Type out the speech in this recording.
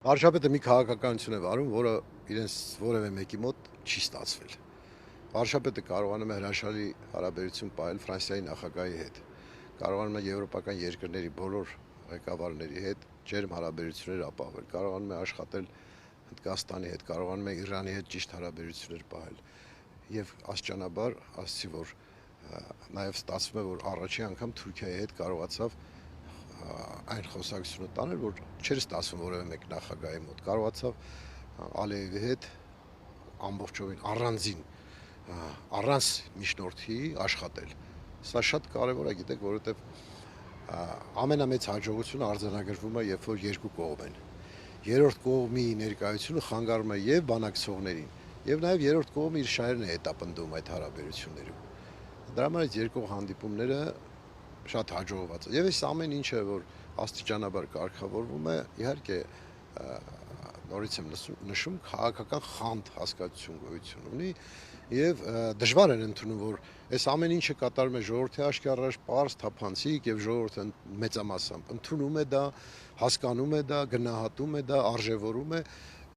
Վարշապետը մի քաղաքականություն է վարում, որը իրենց որևէ մեկի մոտ չի ստացվել։ Վարշապետը կարողանում է հրաշալի հարաբերություն պահել Ֆրանսիայի նախագահի հետ, կարողանում է եվրոպական երկրների բոլոր ղեկավարների հետ ջերմ հարաբերություններ ապահովել, կարողանում է աշխատել Հնդկաստանի հետ, կարողանում է Իրանի հետ ճիշտ հարաբերություններ պահել։ Եվ աստիճանաբար ասացի, որ նաև ստացվում է, որ առաջին անգամ Թուրքիայի հետ կարողացավ այն խոսակցությունը տանել, որ չէր ստացվում որևէ մեկ նախագահի մոտ, կարողացավ Ալիևի հետ ամբողջովին առանց միջնորդի աշխատել։ Սա շատ կարևոր է, գիտեք, որովհետև ամենամեծ հաջողությունը արձանագրվում է, երբ որ երկու կողմ են։ Երրորդ կողմի ներկայությունը խանգարում է եւ բանակցողներին, եւ նաեւ երրորդ կողմը իր շահերն է հետապնդում այդ հարաբերություններում։ Դրա համար այդ երկու հանդիպումները շատ հաջողված է։ Եվ այս ամեն ինչը, որ աստիճանաբար կարգավորվում է, իհարկե նորից եմ նշում, քաղաքական խանդ հասկացություն գոյություն ունի եւ դժվար են ընդունում, որ այս ամեն ինչը կատարում է ժողովրդի աչքի առաջ պարզ, թափանցիկ եւ ժողովուրդը մեծամասամբ ընդունում է դա, հասկանում է դա, գնահատում է դա, արժևորում է,